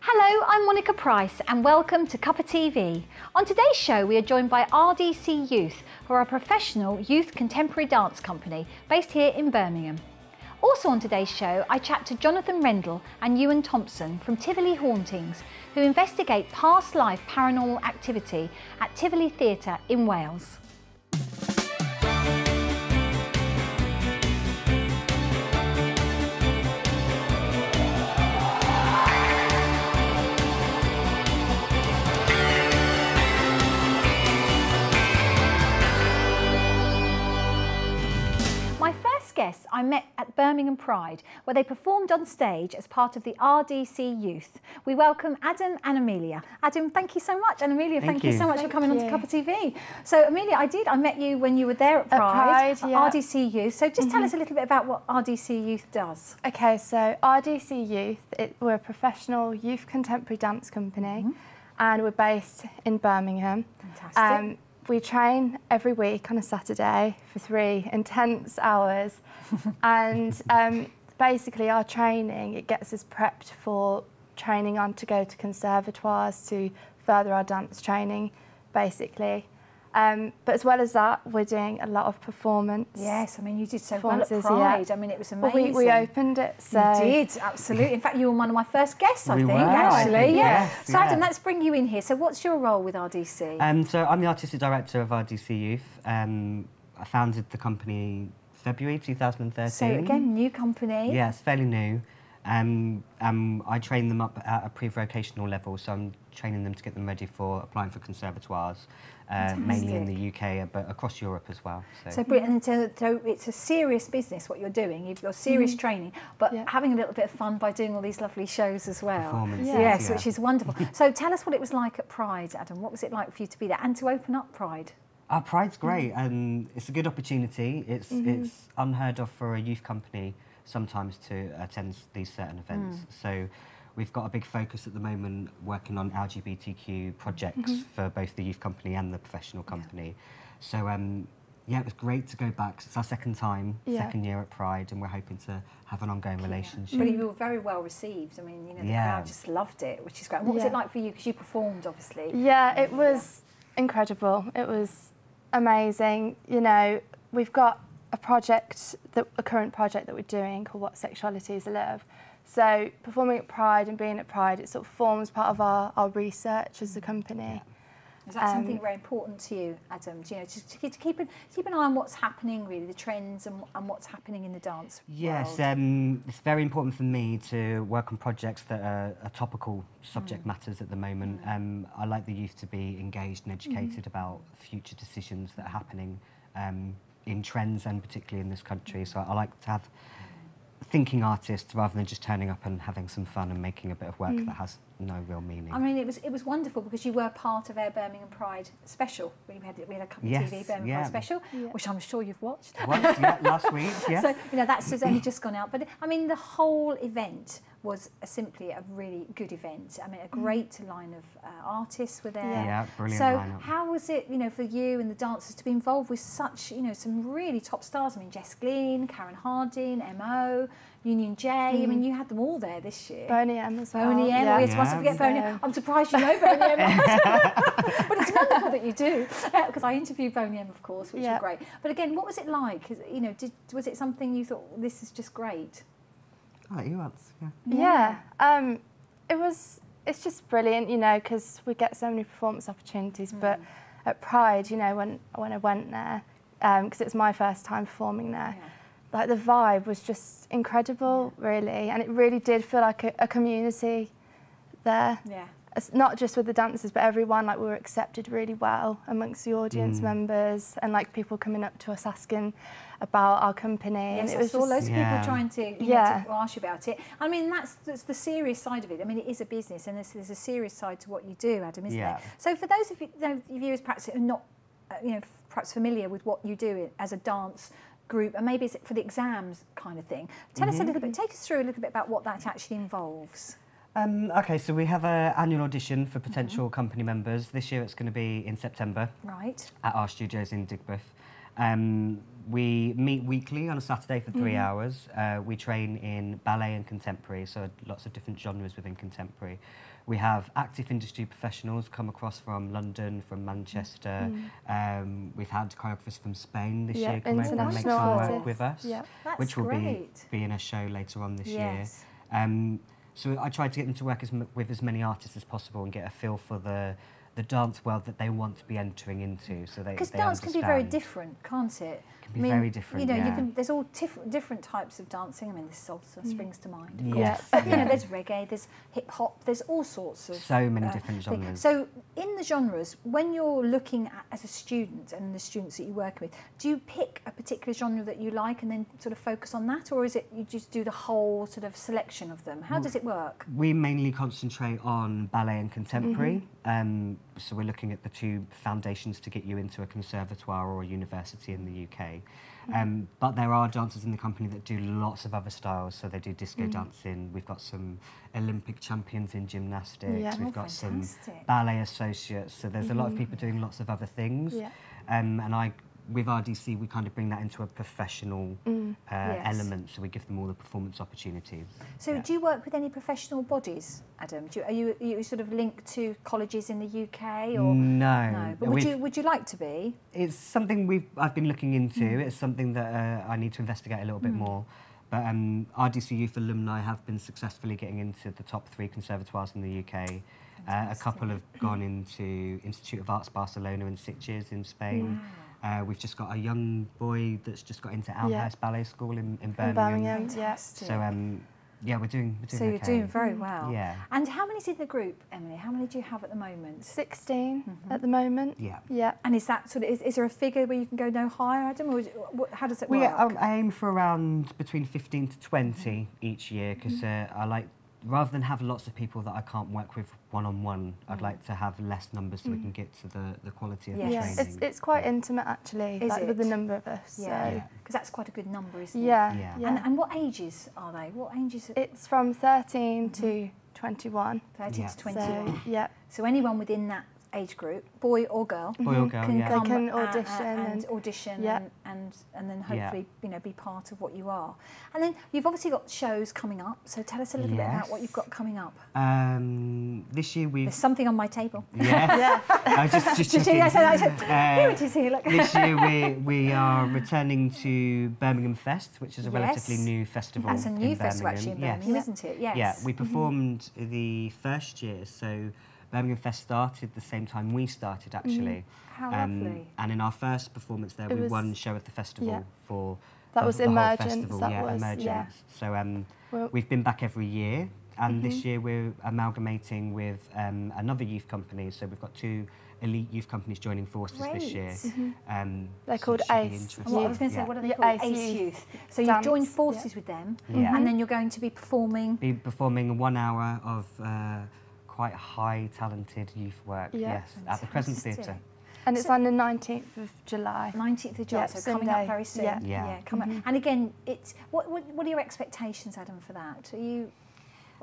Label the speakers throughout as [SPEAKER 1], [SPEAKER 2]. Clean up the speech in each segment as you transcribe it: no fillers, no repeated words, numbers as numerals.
[SPEAKER 1] Hello, I'm Monica Price and welcome to Cuppa TV. On today's show we are joined by RDC Youth, who are a professional youth contemporary dance company based here in Birmingham. Also on today's show I chat to Jonathan Rendell and Ewan Thompson from Tivoli Hauntings, who investigate past life paranormal activity at Tivoli Theatre in Wales. Guests I met at Birmingham Pride, where they performed on stage as part of the RDC Youth. We welcome Adam and Amelia. Adam, thank you so much, and Amelia, thank you so much for coming on to Cuppa TV. So Amelia, I met you when you were there at Pride, RDC Youth. So just tell us a little bit about what RDC Youth does.
[SPEAKER 2] Okay, so RDC Youth, we're a professional youth contemporary dance company, and we're based in Birmingham.
[SPEAKER 1] Fantastic.
[SPEAKER 2] We train every week on a Saturday for 3 intense hours, and basically our training, it gets us prepped for training on to go to conservatoires to further our dance training, basically. But as well as that, we're doing a lot of performance.
[SPEAKER 1] Yes, I mean, you did so well at Pride. I mean, it was amazing.
[SPEAKER 2] Well, we opened it, so...
[SPEAKER 1] You did, absolutely. In fact, you were one of my first guests, I think, actually.
[SPEAKER 2] Yes,
[SPEAKER 1] so, Adam, let's bring you in here. So, what's your role with RDC?
[SPEAKER 3] So, I'm the Artistic Director of RDC Youth. I founded the company February 2013.
[SPEAKER 1] So, again, new company.
[SPEAKER 3] Yeah, it's fairly new. I train them up at a pre-vocational level, so I'm training them to get them ready for applying for conservatoires, mainly in the UK, but across Europe as well.
[SPEAKER 1] So brilliant. And so it's a serious business what you're doing. You've got serious training, but having a little bit of fun by doing all these lovely shows as well.
[SPEAKER 3] Performances,
[SPEAKER 1] yes, which is wonderful. So tell us what it was like at Pride, Adam. What was it like for you to be there and to open up Pride?
[SPEAKER 3] Pride's great, and it's a good opportunity. It's unheard of for a youth company sometimes to attend these certain events. So we've got a big focus at the moment working on LGBTQ projects for both the youth company and the professional company. So yeah, it was great to go back. It's our second year at Pride, and we're hoping to have an ongoing relationship.
[SPEAKER 1] But you were very well received. I mean, you know, the crowd just loved it, which is great. And what was it like for you? Because you performed, obviously.
[SPEAKER 2] Yeah, it was incredible. It was amazing. You know, we've got a current project that we're doing called What Sexuality Is Love. So performing at Pride and being at Pride, it sort of forms part of our research as a company.
[SPEAKER 1] Is that something very important to you, Adam? Do you know, to keep an eye on what's happening, really, the trends and what's happening in the dance
[SPEAKER 3] Yes,
[SPEAKER 1] world?
[SPEAKER 3] It's very important for me to work on projects that are topical subject matters at the moment. I like the youth to be engaged and educated about future decisions that are happening in trends, and particularly in this country. So I like to have thinking artists rather than just turning up and having some fun and making a bit of work that has no real meaning.
[SPEAKER 1] I mean, it was wonderful because you were part of our Birmingham Pride special. We had a Cuppa TV Birmingham Pride special, which I'm sure you've watched.
[SPEAKER 3] Last week, yes.
[SPEAKER 1] So, you know, that's only just gone out. But, I mean, the whole event was simply a really good event. I mean, a great line of artists were there.
[SPEAKER 3] Yeah, brilliant
[SPEAKER 1] So
[SPEAKER 3] lineup.
[SPEAKER 1] how was it, you know, for you and the dancers to be involved with such, you know, some really top stars? I mean, Jess Glynn, Karen Harding, M.O., Union J. I mean, you had them all there this year.
[SPEAKER 2] Boney M as well.
[SPEAKER 1] Boney M. Yes, must forget Boney M. I'm surprised you know Boney M. But it's wonderful that you do, because I interviewed Boney M, of course, which was great. But again, what was it like? You know, was it something you thought, this is just great?
[SPEAKER 3] I'll let you answer.
[SPEAKER 2] It's just brilliant, you know, because we get so many performance opportunities. But at Pride, you know, when I went there, because it's my first time performing there, like the vibe was just incredible, really, and it really did feel like a community there. Yeah. It's not just with the dancers, but everyone, like, we were accepted really well amongst the audience members, and like people coming up to us asking about our company.
[SPEAKER 1] Yes,
[SPEAKER 2] and it was
[SPEAKER 1] all those people trying to, you know, to ask you about it. I mean, that's the serious side of it. I mean, it is a business, and there's a serious side to what you do, Adam, isn't there? So for those of you, viewers perhaps who are not, you know, perhaps familiar with what you do as a dance group, and maybe it's for the exams kind of thing, tell us a little bit, take us through a little bit about what that actually involves.
[SPEAKER 3] Okay, so we have an annual audition for potential company members. This year it's going to be in September.
[SPEAKER 1] Right.
[SPEAKER 3] At our studios in Digbeth. We meet weekly on a Saturday for 3 hours. We train in ballet and contemporary, so lots of different genres within contemporary. We have active industry professionals come across from London, from Manchester. We've had choreographers from Spain this year come over and make some work with us, which will be in a show later on this year. So I tried to get them to work with as many artists as possible and get a feel for the dance world that they want to be entering into. So because
[SPEAKER 1] dance can be very different, can't it?
[SPEAKER 3] It can be very different.
[SPEAKER 1] You know, there's all different types of dancing. I mean, there's salsa springs to mind. Of
[SPEAKER 3] yes.
[SPEAKER 1] But, you know, there's reggae, there's hip hop, there's all sorts of
[SPEAKER 3] so many different genres.
[SPEAKER 1] Things. So in the genres, when you're looking at as a student and the students that you work with, do you pick a particular genre that you like and then sort of focus on that, or is it you just do the whole sort of selection of them? How does it work?
[SPEAKER 3] We mainly concentrate on ballet and contemporary. So we're looking at the two foundations to get you into a conservatoire or a university in the UK. But there are dancers in the company that do lots of other styles. So they do disco dancing. We've got some Olympic champions in gymnastics. We've got some ballet associates. So there's a lot of people doing lots of other things. And with RDC, we kind of bring that into a professional element, so we give them all the performance opportunities. So
[SPEAKER 1] do you work with any professional bodies, Adam? Are you sort of linked to colleges in the UK? Or?
[SPEAKER 3] No.
[SPEAKER 1] But would you like to be?
[SPEAKER 3] It's something I've been looking into. It's something that I need to investigate a little bit more. But RDC Youth alumni have been successfully getting into the top 3 conservatoires in the UK. A couple have gone into Institute of Arts Barcelona and Sitges in Spain. We've just got a young boy that's just got into Elmhurst Ballet School in Birmingham. So yeah, we're doing
[SPEAKER 1] So you're doing very well.
[SPEAKER 3] Yeah.
[SPEAKER 1] And how many's in the group, Emily? How many do you have at the moment?
[SPEAKER 2] 16 at the moment. Yeah.
[SPEAKER 1] And is that sort of is there a figure where you can go no higher, Adam, or how does it work?
[SPEAKER 3] I aim for around between 15 to 20 each year because I like. Rather than have lots of people that I can't work with one-on-one, I'd like to have less numbers so we can get to the quality of the training.
[SPEAKER 2] It's quite intimate actually, with the number of us.
[SPEAKER 1] Yeah, because that's quite a good number, isn't it?
[SPEAKER 2] Yeah.
[SPEAKER 1] And what ages are they? What ages?
[SPEAKER 2] It's from 13 to 21.
[SPEAKER 1] 13 to 21.
[SPEAKER 2] So,
[SPEAKER 1] so anyone within that age group, boy or girl,
[SPEAKER 3] can come
[SPEAKER 2] can audition
[SPEAKER 1] and then hopefully be part of what you are. And then you've obviously got shows coming up. So tell us a little bit about what you've got coming up.
[SPEAKER 3] This year
[SPEAKER 1] there's something on my table.
[SPEAKER 3] Yes. Just checking.
[SPEAKER 1] Here it is. Here, look.
[SPEAKER 3] This year we are returning to Birmingham Fest, which is a relatively new festival.
[SPEAKER 1] That's a new festival actually in Birmingham, isn't it? Yes.
[SPEAKER 3] Yeah, we performed the first year, so Birmingham Fest started the same time we started, actually.
[SPEAKER 1] How lovely.
[SPEAKER 3] And in our first performance there, we won show at the festival for
[SPEAKER 2] the whole
[SPEAKER 3] festival.
[SPEAKER 2] Emergence.
[SPEAKER 3] Yeah. So we've been back every year, and this year we're amalgamating with another youth company. So we've got 2 elite youth companies joining forces this year.
[SPEAKER 2] They're called ACE.
[SPEAKER 1] I was going to say, what are they called? ACE Youth. So you've joined forces with them, and then you're going to be performing?
[SPEAKER 3] Be performing 1 hour of quite high talented youth work, at the Crescent Theatre.
[SPEAKER 2] And it's on the 19th of July.
[SPEAKER 1] 19th of July, so coming up very soon. And again, it's what are your expectations, Adam, for that? What do you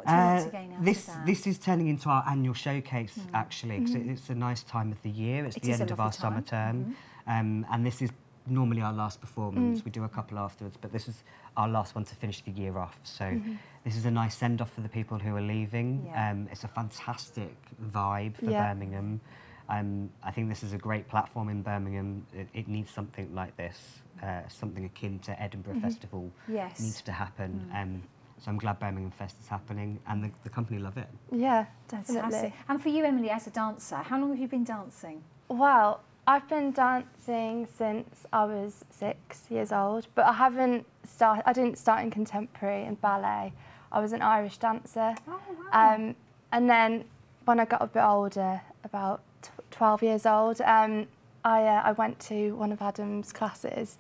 [SPEAKER 1] want to gain out of that?
[SPEAKER 3] This is turning into our annual showcase, actually, because it's a nice time of the year. It's the end of our summer term, and this is normally our last performance. We do a couple afterwards, but this is our last one to finish the year off. So this is a nice send-off for the people who are leaving. It's a fantastic vibe for Birmingham. I think this is a great platform in Birmingham. It needs something like this, something akin to Edinburgh Festival needs to happen. So I'm glad Birmingham Fest is happening, and the company love it.
[SPEAKER 2] Yeah, definitely.
[SPEAKER 1] And for you, Emily, as a dancer, how long have you been dancing?
[SPEAKER 2] Well, I've been dancing since I was 6 years old, but I didn't start in contemporary and ballet. I was an Irish dancer.
[SPEAKER 1] Oh, wow.
[SPEAKER 2] And then when I got a bit older, about 12 years old, I went to one of Adam's classes,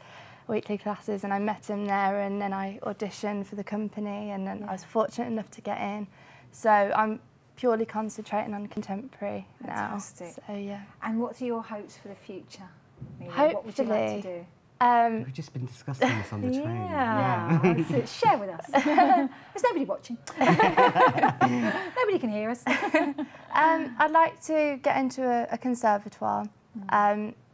[SPEAKER 2] weekly classes, and I met him there, and then I auditioned for the company, and then I was fortunate enough to get in. So I'm purely concentrating on contemporary now. So, yeah.
[SPEAKER 1] And what are your hopes for the future?
[SPEAKER 2] Hopefully,
[SPEAKER 1] what would you like to do?
[SPEAKER 3] We've just been discussing this on the train.
[SPEAKER 1] Yeah. Share with us. There's nobody watching. Nobody can hear us.
[SPEAKER 2] I'd like to get into a conservatoire.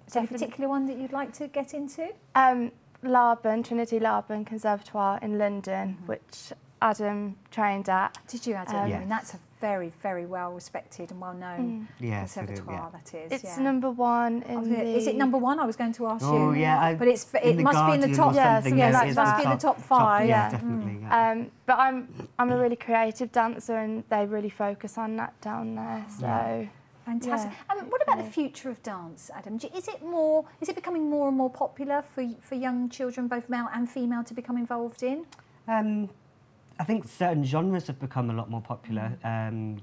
[SPEAKER 1] Is there a particular one that you'd like to get into?
[SPEAKER 2] Trinity Laban Conservatoire in London, which Adam trained at.
[SPEAKER 1] Did you, Adam?
[SPEAKER 3] Yes.
[SPEAKER 1] And that's a very, very well respected and well known conservatoire. That is.
[SPEAKER 2] It's number one in the...
[SPEAKER 1] Is it number one? I was going to ask you.
[SPEAKER 3] Oh yeah,
[SPEAKER 1] but it must be in the top. It must be in the top 5.
[SPEAKER 3] Yeah, definitely. Yeah.
[SPEAKER 2] But I'm a really creative dancer, and they really focus on that down there. So.
[SPEAKER 1] Fantastic. What about the future of dance, Adam? Is it becoming more and more popular for young children, both male and female, to become involved in?
[SPEAKER 3] I think certain genres have become a lot more popular,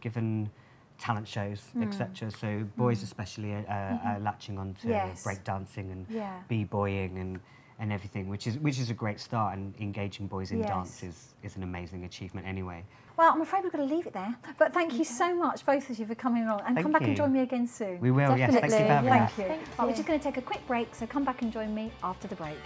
[SPEAKER 3] given talent shows, etc. So boys especially are latching on to breakdancing and b-boying and everything, which is a great start, and engaging boys in dance is an amazing achievement anyway.
[SPEAKER 1] Well, I'm afraid we've got to leave it there, but thank you so much, both of you, for coming along, and come back and join me again soon.
[SPEAKER 3] We will, yes. Thanks for having us.
[SPEAKER 1] Thank you. Well, we're just going to take a quick break, so come back and join me after the break.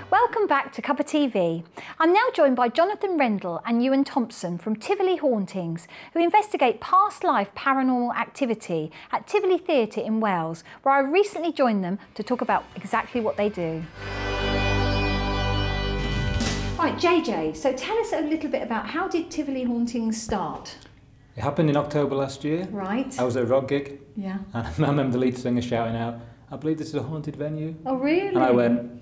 [SPEAKER 1] Welcome back to Cuppa TV. I'm now joined by Jonathan Rendell and Ewan Thompson from Tivoli Hauntings, who investigate past life paranormal activity at Tivoli Theatre in Wales, where I recently joined them to talk about exactly what they do. Right, JJ, so tell us a little bit about how did Tivoli Hauntings start?
[SPEAKER 4] It happened in October last year.
[SPEAKER 1] Right.
[SPEAKER 4] I was at a rock gig.
[SPEAKER 1] Yeah.
[SPEAKER 4] And I remember the lead singer shouting out, "I believe this is a haunted venue."
[SPEAKER 1] Oh, really?
[SPEAKER 4] And I went,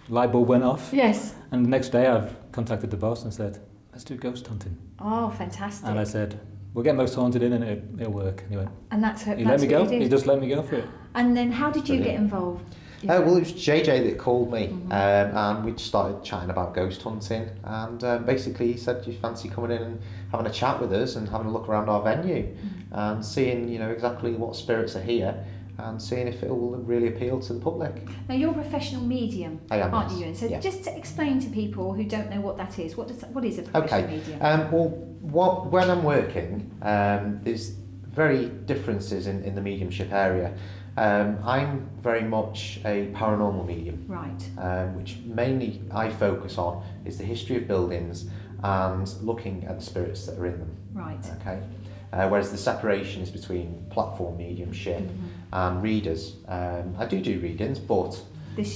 [SPEAKER 4] light bulb went off.
[SPEAKER 1] Yes.
[SPEAKER 4] And the next day I've contacted the boss and said, "Let's do ghost hunting."
[SPEAKER 1] Oh, fantastic.
[SPEAKER 4] And I said, "We'll get most haunted in and it'll work." And he went,
[SPEAKER 1] and that's
[SPEAKER 4] he let me go. He just let me go for it.
[SPEAKER 1] And then how did you get involved?
[SPEAKER 5] Well, it was JJ that called me, and we started chatting about ghost hunting, and basically he said, "Do you fancy coming in and having a chat with us and having a look around our venue and seeing, exactly what spirits are here, and seeing if it will really appeal to the public?"
[SPEAKER 1] Now, you're a professional medium, aren't you, Ewan? So just to explain to people who don't know what that is, what is a professional medium?
[SPEAKER 5] When I'm working, there's very differences in the mediumship area. I'm very much a paranormal medium,
[SPEAKER 1] right?
[SPEAKER 5] Which mainly I focus on is the history of buildings and looking at the spirits that are in them.
[SPEAKER 1] Right.
[SPEAKER 5] Okay. Whereas the separation is between platform mediumship and readers. I do readings, but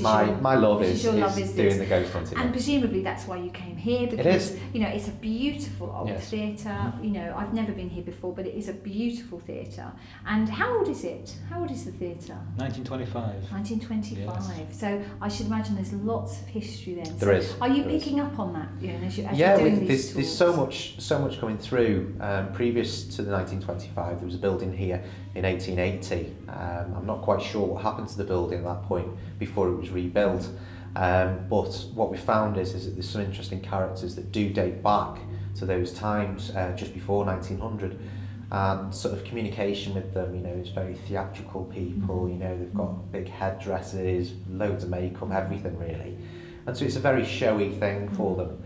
[SPEAKER 5] my love is doing the ghost hunting.
[SPEAKER 1] And presumably that's why you came here, because it's a beautiful old theatre. I've never been here before, but it is a beautiful theatre. And how old is it? How old is the theatre?
[SPEAKER 4] 1925.
[SPEAKER 1] 1925. Yes. So I should imagine there's lots of history then.
[SPEAKER 5] There is.
[SPEAKER 1] Are you picking up on that? As you're doing these
[SPEAKER 5] there's so much coming through. Previous to the 1925, there was a building here in 1880. I'm not quite sure what happened to the building at that point before it was rebuilt, but what we found is that there's some interesting characters that do date back to those times, just before 1900, and sort of communication with them, it's very theatrical people, they've got big headdresses, loads of makeup, everything really, and so it's a very showy thing for them.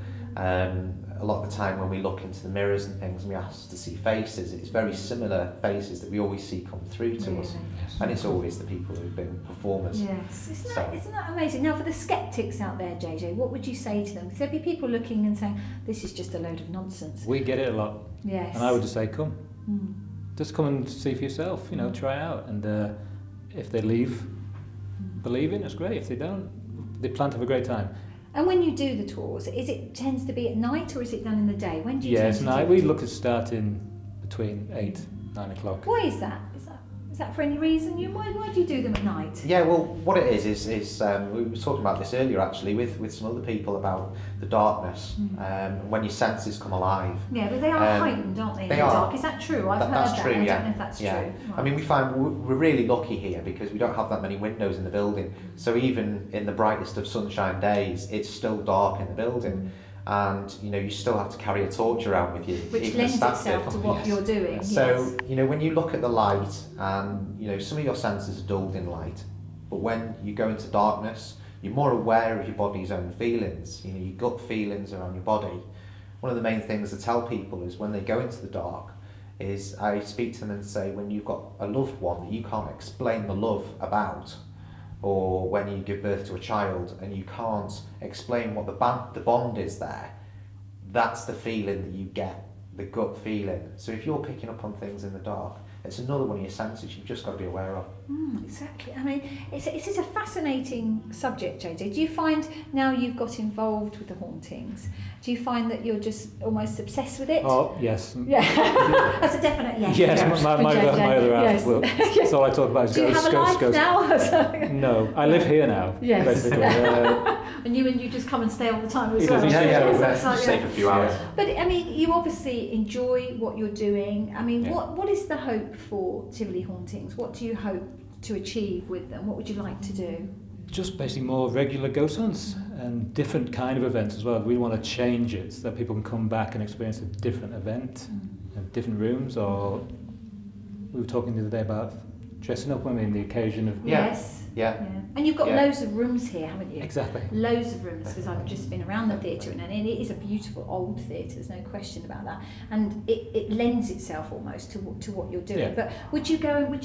[SPEAKER 5] A lot of the time when we look into the mirrors and things and we ask to see faces, it's very similar faces that we always see come through to us, and it's always the people who've been performers.
[SPEAKER 1] Yes, isn't that amazing? Now, for the sceptics out there, JJ, what would you say to them? Because there'd be people looking and saying, "This is just a load of nonsense."
[SPEAKER 4] We get it a lot.
[SPEAKER 1] Yes.
[SPEAKER 4] And I would just say, come. Just come and see for yourself, try out. And if they leave believing, that's great. If they don't, they plan to have a great time.
[SPEAKER 1] And when you do the tours, tends to be at night, or is it done in the day? When do you tend to
[SPEAKER 4] night. We look at starting between 8, 9 o'clock.
[SPEAKER 1] Why is that? Is that for any reason? Why do you do them at night?
[SPEAKER 5] Yeah, well, what it is we were talking about this earlier actually with some other people about the darkness, when your senses come alive.
[SPEAKER 1] Yeah, but they are heightened, aren't they, in the dark? Is that true? I've heard that.
[SPEAKER 5] True,
[SPEAKER 1] I don't know if that's true. Right.
[SPEAKER 5] I mean, we find we're really lucky here because we don't have that many windows in the building. So even in the brightest of sunshine days, it's still dark in the building. And you still have to carry a torch around with you,
[SPEAKER 1] which lends itself to what you're doing.
[SPEAKER 5] So when you look at the light, and some of your senses are dulled in light, but when you go into darkness, you're more aware of your body's own feelings. Your gut feelings around your body. One of the main things I tell people is when they go into the dark, is I speak to them and say, when you've got a loved one that you can't explain the love about, or when you give birth to a child and you can't explain what the bond is there, that's the feeling that you get, the gut feeling. So if you're picking up on things in the dark, it's another one of your senses you've just got to be aware of.
[SPEAKER 1] Exactly. I mean, it's a fascinating subject, JJ. Do you find now you've got involved with the hauntings, do you find that you're just almost obsessed with it?
[SPEAKER 4] Oh, yes.
[SPEAKER 1] Yeah, that's a definite yes.
[SPEAKER 4] Yes, my other half.
[SPEAKER 1] Yes.
[SPEAKER 4] Well, that's all I talk about is
[SPEAKER 1] Do you have a life now?
[SPEAKER 4] No, I live here now,
[SPEAKER 1] yes.
[SPEAKER 4] basically.
[SPEAKER 1] And you just come and stay all the time as well.
[SPEAKER 5] Just stay for a few hours.
[SPEAKER 1] But I mean, you obviously enjoy what you're doing. I mean, what is the hope for Tivoli Hauntings? What do you hope to achieve with them? What would you like to do?
[SPEAKER 4] Just basically more regular ghost hunts and different kind of events as well. We want to change it so that people can come back and experience a different event in different rooms. Or we were talking the other day about dressing up women, the occasion of...
[SPEAKER 1] Yes.
[SPEAKER 5] Yeah.
[SPEAKER 1] And you've got loads of rooms here, haven't you?
[SPEAKER 4] Exactly.
[SPEAKER 1] Loads of rooms, because I've just been around the theatre, and it is a beautiful old theatre, there's no question about that. And it lends itself almost to what you're doing.
[SPEAKER 4] Yeah.
[SPEAKER 1] But would you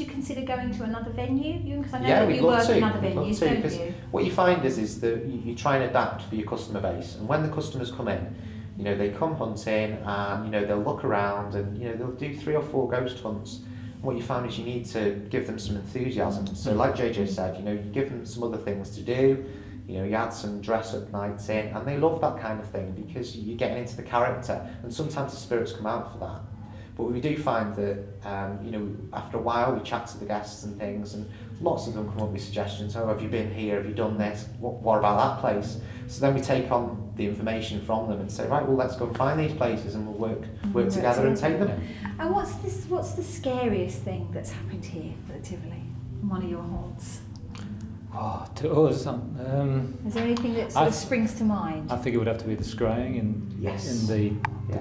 [SPEAKER 1] consider going to another venue? Because I know
[SPEAKER 5] Yeah,
[SPEAKER 1] that
[SPEAKER 5] we'd
[SPEAKER 1] you
[SPEAKER 5] love
[SPEAKER 1] work
[SPEAKER 5] to.
[SPEAKER 1] in other
[SPEAKER 5] We'd love
[SPEAKER 1] venues,
[SPEAKER 5] to,
[SPEAKER 1] don't
[SPEAKER 5] because
[SPEAKER 1] you?
[SPEAKER 5] what you find is that you try and adapt for your customer base, and when the customers come in, you know, they come hunting and, you know, they'll look around and, you know, they'll do 3 or 4 ghost hunts. What you found is you need to give them some enthusiasm. So like JJ said, you know, you give them some other things to do, you know, you add some dress-up nights in, and they love that kind of thing because you're getting into the character, and sometimes the spirits come out for that. But we do find that, you know, after a while we chat to the guests and things, and lots of them come up with suggestions. Oh, have you been here? Have you done this? What about that place? So then we take on the information from them and say, right, well, let's go and find these places, and we'll work together and take them.
[SPEAKER 1] And what's the scariest thing that's happened here at the Tivoli, in one of your haunts?
[SPEAKER 4] Is
[SPEAKER 1] there anything that sort of springs to mind?
[SPEAKER 4] I think it would have to be the scrying in the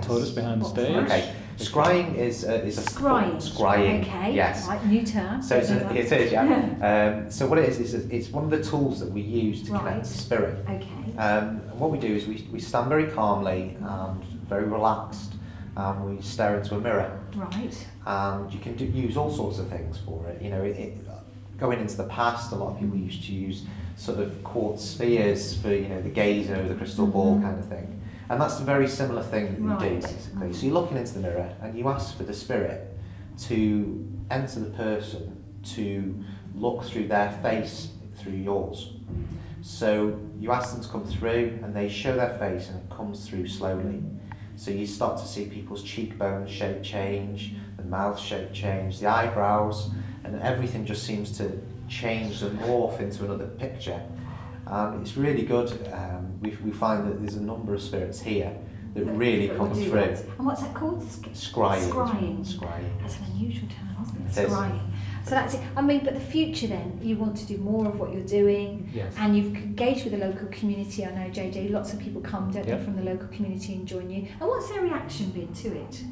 [SPEAKER 4] toilets behind the stage.
[SPEAKER 5] Okay, scrying is a
[SPEAKER 1] scrying. Okay,
[SPEAKER 5] yes.
[SPEAKER 1] Right, new term.
[SPEAKER 5] So it is, yeah. So what it is it's one of the tools that we use to connect to spirit.
[SPEAKER 1] Okay.
[SPEAKER 5] What we do is we stand very calmly and very relaxed, and we stare into a mirror.
[SPEAKER 1] Right.
[SPEAKER 5] And you can use all sorts of things for it. You know, going into the past, a lot of people used to use sort of quartz spheres for, you know, the gaze over the crystal ball kind of thing. And that's a very similar thing that you do, basically. So you're looking into the mirror and you ask for the spirit to enter the person, to look through their face, through yours. So you ask them to come through and they show their face and it comes through slowly. So you start to see people's cheekbones shape change, the mouth shape change, the eyebrows, and everything just seems to change and morph into another picture. It's really good. We find that there's a number of spirits here that really come through.
[SPEAKER 1] That. And what's that called?
[SPEAKER 5] Scrying.
[SPEAKER 1] Scrying. That's an unusual term, isn't it?
[SPEAKER 5] It is.
[SPEAKER 1] Scrying. So that's it. I mean, but the future then, you want to do more of what you're doing, and you've engaged with the local community. I know, JJ, lots of people come, don't they, from the local community and join you. And what's their reaction been to it?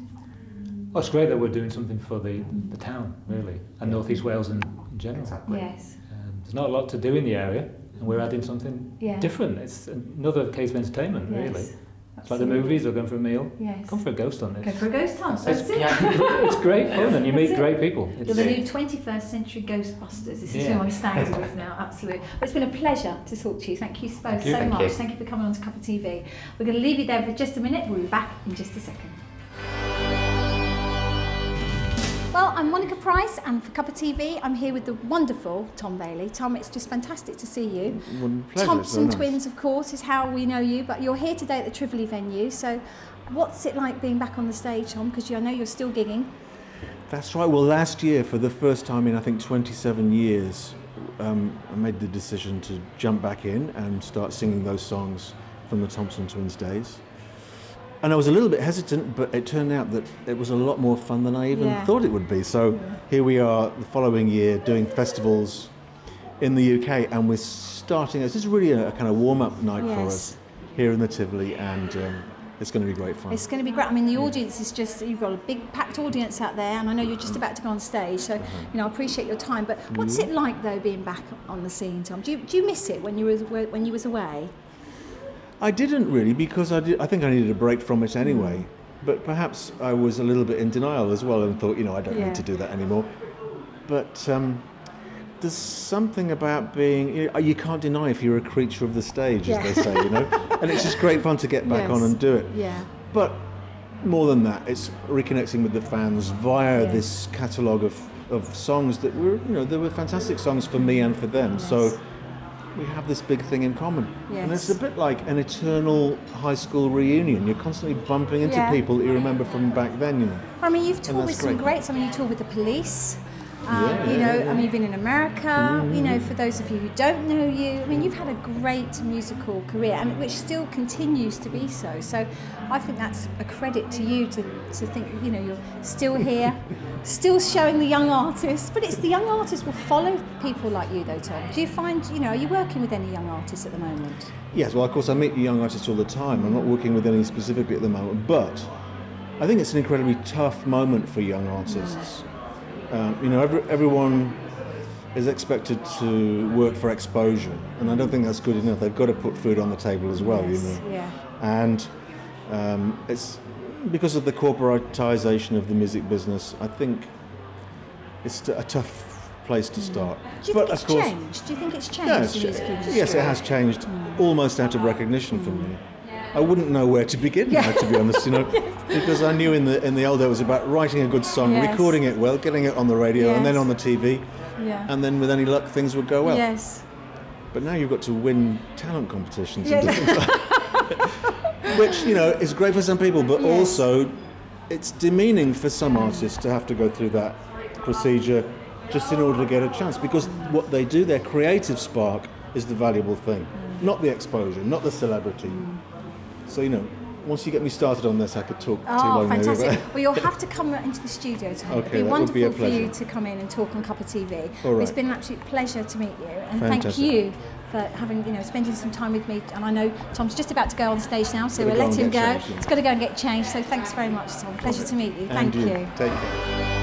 [SPEAKER 4] Well, it's great that we're doing something for the town, really, and North East Wales in general.
[SPEAKER 5] Exactly.
[SPEAKER 1] Yes.
[SPEAKER 4] There's not a lot to do in the area, and we're adding something different. It's another case of entertainment, really. It's like the movies or going for a meal.
[SPEAKER 1] Yes.
[SPEAKER 4] Come for a ghost hunt.
[SPEAKER 1] Go for a ghost hunt. That's it.
[SPEAKER 4] It's great fun, and you meet great people.
[SPEAKER 1] You're the new 21st century Ghostbusters. This is who I'm standing with now, absolutely. But it's been a pleasure to talk to you. Thank you both so much. Thank you for coming on to Cuppa TV. We're going to leave you there for just a minute. We'll be back in just a second. Well, I'm Monica Price, and for Cuppa TV, I'm here with the wonderful Tom Bailey. Tom, it's just fantastic to see you. Thompson twins, of course, is how we know you, but you're here today at the Tivoli venue. So what's it like being back on the stage, Tom? Because I know you're still gigging.
[SPEAKER 6] That's right. Well, last year, for the first time in, I think, 27 years, I made the decision to jump back in and start singing those songs from the Thompson twins days. And I was a little bit hesitant, but it turned out that it was a lot more fun than I even thought it would be. So here we are the following year doing festivals in the UK, and we're starting, this is really a kind of warm-up night for us here in the Tivoli, and it's going to be great fun.
[SPEAKER 1] It's going to be great. I mean, the audience is just, you've got a big packed audience out there, and I know you're just about to go on stage, so, you know, I appreciate your time. But what's it like, though, being back on the scene, Tom? Do you miss it when you was away?
[SPEAKER 6] I didn't really, because I think I needed a break from it anyway. But perhaps I was a little bit in denial as well and thought, you know, I don't need to do that anymore. But there's something about being, you can't deny if you're a creature of the stage, as they say, and it's just great fun to get back on and do it.
[SPEAKER 1] Yeah.
[SPEAKER 6] But more than that, it's reconnecting with the fans via this catalogue of songs that were, they were fantastic songs for me and for them.
[SPEAKER 1] Yes.
[SPEAKER 6] So we have this big thing in common.
[SPEAKER 1] Yes.
[SPEAKER 6] And it's a bit like an eternal high school reunion. You're constantly bumping into people that you remember from back then,
[SPEAKER 1] I mean, you've toured with some
[SPEAKER 6] great.
[SPEAKER 1] greats. I mean, you toured with the Police.
[SPEAKER 6] Yeah.
[SPEAKER 1] I mean, you've been in America, for those of you who don't know you, I mean, you've had a great musical career, and which still continues to be so. So I think that's a credit to you to think, you're still here, still showing the young artists, but it's the young artists will follow people like you though, Tom. Do you find, are you working with any young artists at the moment? Yes,
[SPEAKER 6] well, of course, I meet young artists all the time. I'm not working with any specifically at the moment, but I think it's an incredibly tough moment for young artists. Everyone is expected to work for exposure, and I don't think that's good enough. They've got to put food on the table as well,
[SPEAKER 1] Yeah.
[SPEAKER 6] And it's because of the corporatisation of the music business. I think it's a tough place to start.
[SPEAKER 1] Do you think it's changed? Do you think it's changed the music industry?
[SPEAKER 6] Yes, it has changed, almost out of recognition for me. I wouldn't know where to begin now, to be honest, because I knew in the old days it was about writing a good song, recording it well, getting it on the radio, and then on the TV, and then with any luck things would go well.
[SPEAKER 1] Yes.
[SPEAKER 6] But now you've got to win talent competitions and different which, is great for some people, but also it's demeaning for some artists to have to go through that procedure just in order to get a chance, because what they do, their creative spark, is the valuable thing, not the exposure, not the celebrity. So, once you get me started on this, I could talk too long.
[SPEAKER 1] Oh, fantastic. Well, you'll have to come into the studio, Tom.
[SPEAKER 6] Okay,
[SPEAKER 1] It'd be
[SPEAKER 6] that
[SPEAKER 1] wonderful
[SPEAKER 6] would be a
[SPEAKER 1] for
[SPEAKER 6] pleasure.
[SPEAKER 1] you to come in and talk on Cuppa TV.
[SPEAKER 6] All right.
[SPEAKER 1] It's been an absolute pleasure to meet you, and
[SPEAKER 6] Fantastic.
[SPEAKER 1] thank you for having, spending some time with me. And I know Tom's just about to go on stage now, so
[SPEAKER 6] Gotta
[SPEAKER 1] we'll
[SPEAKER 6] go
[SPEAKER 1] let
[SPEAKER 6] and
[SPEAKER 1] him
[SPEAKER 6] get
[SPEAKER 1] go.
[SPEAKER 6] changed, yeah.
[SPEAKER 1] He's got to go and get changed. So thanks very much, Tom. Pleasure to meet you. Thank you.
[SPEAKER 6] Take care.